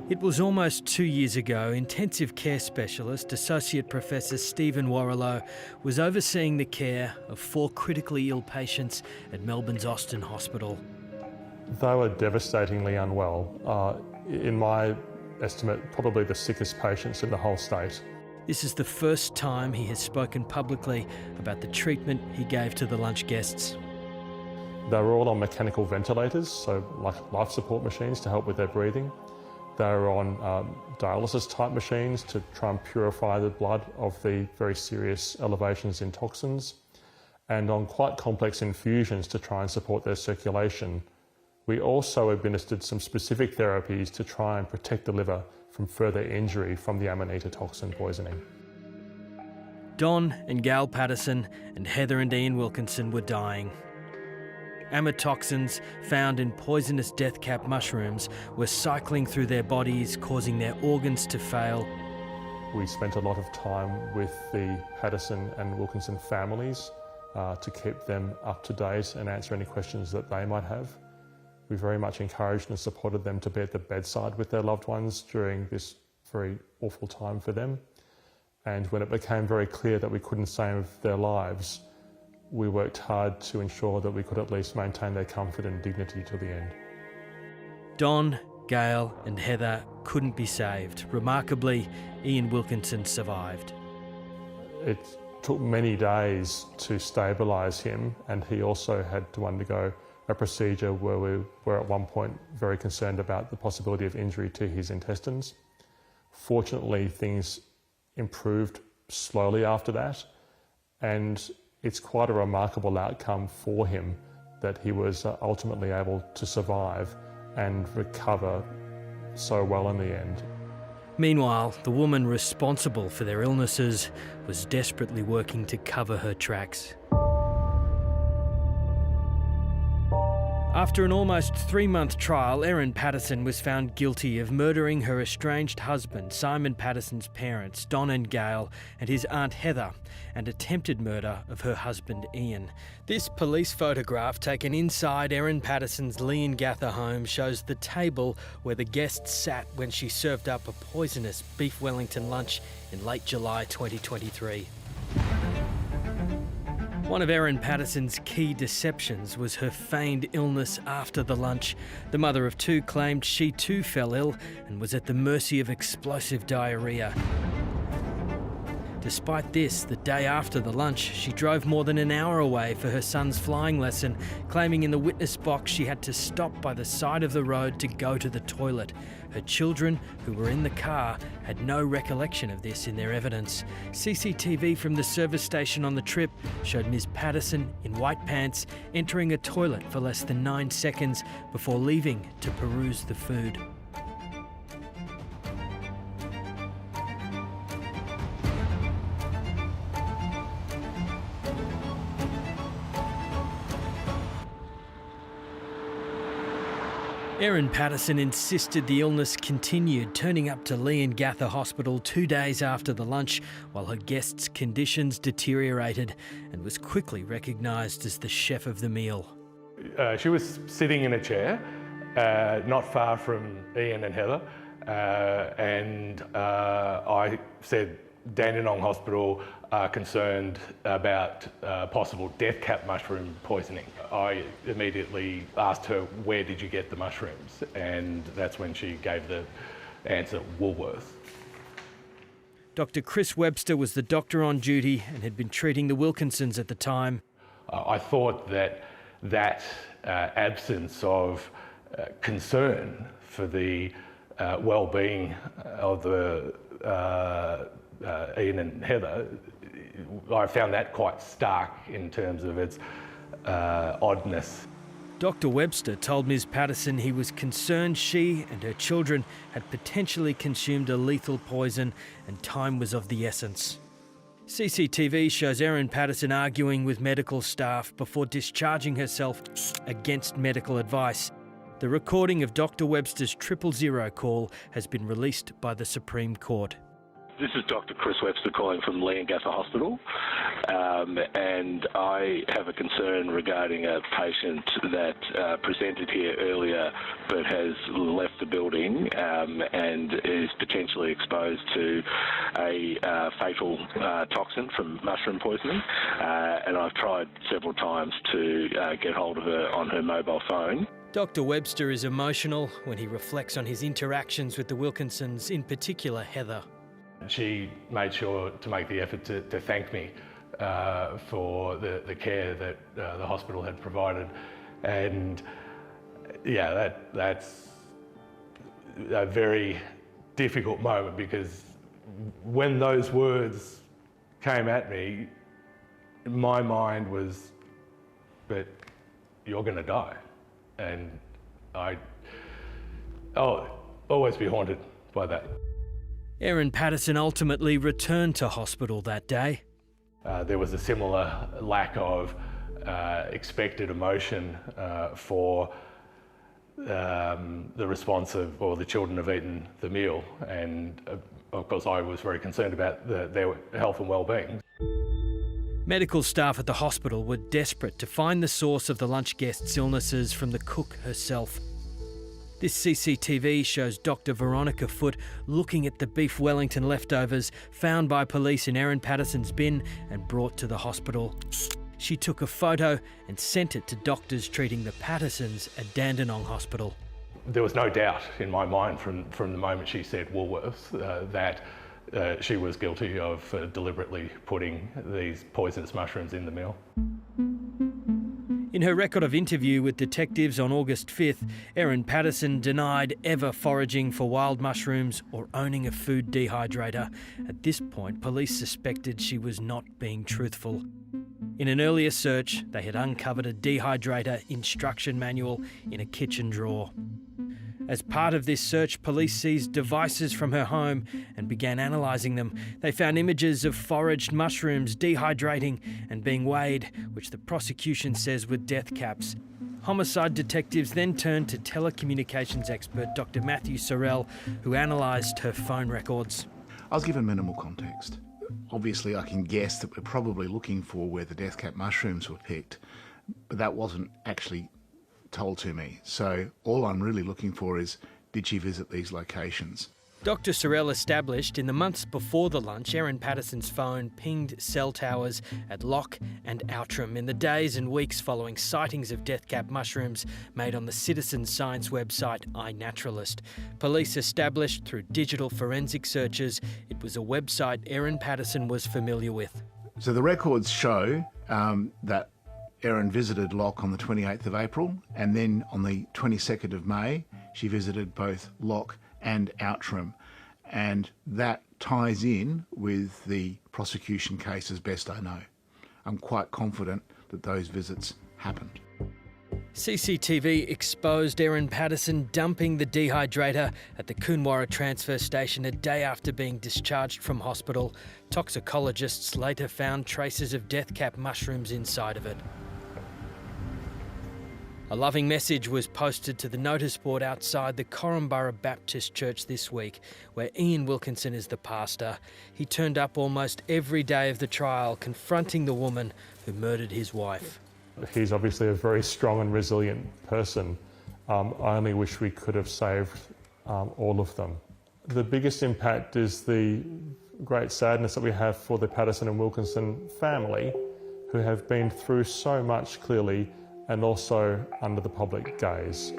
It was almost 2 years ago, intensive care specialist, Associate Professor Stephen Warrilow was overseeing the care of 4 critically ill patients at Melbourne's Austin Hospital. They were devastatingly unwell. In my estimate, probably the sickest patients in the whole state. This is the first time he has spoken publicly about the treatment he gave to the lunch guests. They were all on mechanical ventilators, so like life support machines to help with their breathing. They were on dialysis type machines to try and purify the blood of the very serious elevations in toxins, and on quite complex infusions to try and support their circulation. We also administered some specific therapies to try and protect the liver from further injury from the Amanita toxin poisoning. Don and Gail Patterson and Heather and Ian Wilkinson were dying. Amatoxins found in poisonous death cap mushrooms were cycling through their bodies, causing their organs to fail. We spent a lot of time with the Patterson and Wilkinson families to keep them up to date and answer any questions that they might have. We very much encouraged and supported them to be at the bedside with their loved ones during this very awful time for them. And when it became very clear that we couldn't save their lives, we worked hard to ensure that we could at least maintain their comfort and dignity to the end. Don, Gail and Heather couldn't be saved. Remarkably, Ian Wilkinson survived. It took many days to stabilise him, and he also had to undergo a procedure where we were at one point very concerned about the possibility of injury to his intestines. Fortunately, things improved slowly after that, and it's quite a remarkable outcome for him that he was ultimately able to survive and recover so well in the end. Meanwhile, the woman responsible for their illnesses was desperately working to cover her tracks. After an almost 3-month trial, Erin Patterson was found guilty of murdering her estranged husband, Simon Patterson's parents, Don and Gail, and his aunt Heather, and attempted murder of her husband, Ian. This police photograph taken inside Erin Patterson's Leongatha home shows the table where the guests sat when she served up a poisonous beef Wellington lunch in late July 2023. One of Erin Patterson's key deceptions was her feigned illness after the lunch. The mother of 2 claimed she too fell ill and was at the mercy of explosive diarrhoea. Despite this, the day after the lunch, she drove more than an hour away for her son's flying lesson, claiming in the witness box she had to stop by the side of the road to go to the toilet. Her children, who were in the car, had no recollection of this in their evidence. CCTV from the service station on the trip showed Ms. Patterson in white pants entering a toilet for less than 9 seconds before leaving to peruse the food. Erin Patterson insisted the illness continued, turning up to Leongatha Hospital 2 days after the lunch while her guests' conditions deteriorated, and was quickly recognised as the chef of the meal. She was sitting in a chair not far from Ian and Heather, and I said, Dandenong Hospital are concerned about possible death cap mushroom poisoning. I immediately asked her, where did you get the mushrooms? And that's when she gave the answer, Woolworth. Dr. Chris Webster was the doctor on duty and had been treating the Wilkinsons at the time. I thought that absence of concern for the well-being of the Ian and Heather, I found that quite stark in terms of its oddness. Dr. Webster told Ms. Patterson he was concerned she and her children had potentially consumed a lethal poison and time was of the essence. CCTV shows Erin Patterson arguing with medical staff before discharging herself against medical advice. The recording of Dr. Webster's 000 call has been released by the Supreme Court. This is Dr. Chris Webster calling from Leongatha Hospital, and I have a concern regarding a patient that presented here earlier but has left the building and is potentially exposed to a fatal toxin from mushroom poisoning, and I've tried several times to get hold of her on her mobile phone. Dr. Webster is emotional when he reflects on his interactions with the Wilkinsons, in particular Heather. She made sure to make the effort to thank me for the care that the hospital had provided, and yeah, that's a very difficult moment, because when those words came at me, my mind was, but you're going to die, and I'll always be haunted by that. Erin Patterson ultimately returned to hospital that day. There was a similar lack of expected emotion for the response of, or the children have eaten the meal, and of course I was very concerned about their health and well-being. Medical staff at the hospital were desperate to find the source of the lunch guests' illnesses from the cook herself. This CCTV shows Dr. Veronica Foote looking at the beef Wellington leftovers found by police in Erin Patterson's bin and brought to the hospital. She took a photo and sent it to doctors treating the Pattersons at Dandenong Hospital. There was no doubt in my mind from the moment she said Woolworths that she was guilty of deliberately putting these poisonous mushrooms in the meal. In her record of interview with detectives on August 5th, Erin Patterson denied ever foraging for wild mushrooms or owning a food dehydrator. At this point, police suspected she was not being truthful. In an earlier search, they had uncovered a dehydrator instruction manual in a kitchen drawer. As part of this search, police seized devices from her home and began analysing them. They found images of foraged mushrooms dehydrating and being weighed, which the prosecution says were death caps. Homicide detectives then turned to telecommunications expert Dr. Matthew Sorrell, who analysed her phone records. I was given minimal context. Obviously, I can guess that we're probably looking for where the death cap mushrooms were picked, but that wasn't actually told to me. So all I'm really looking for is, did she visit these locations? Dr. Sorrell established in the months before the lunch, Erin Patterson's phone pinged cell towers at Loch and Outram in the days and weeks following sightings of death cap mushrooms made on the citizen science website iNaturalist. Police established through digital forensic searches it was a website Erin Patterson was familiar with. So the records show that Erin visited Loch on the 28th of April, and then on the 22nd of May, she visited both Loch and Outram. And that ties in with the prosecution case as best I know. I'm quite confident that those visits happened. CCTV exposed Erin Patterson dumping the dehydrator at the Coonawarra transfer station a day after being discharged from hospital. Toxicologists later found traces of death cap mushrooms inside of it. A loving message was posted to the notice board outside the Corumburra Baptist Church this week, where Ian Wilkinson is the pastor. He turned up almost every day of the trial, confronting the woman who murdered his wife. He's obviously a very strong and resilient person. I only wish we could have saved all of them. The biggest impact is the great sadness that we have for the Patterson and Wilkinson family, who have been through so much clearly and also under the public gaze.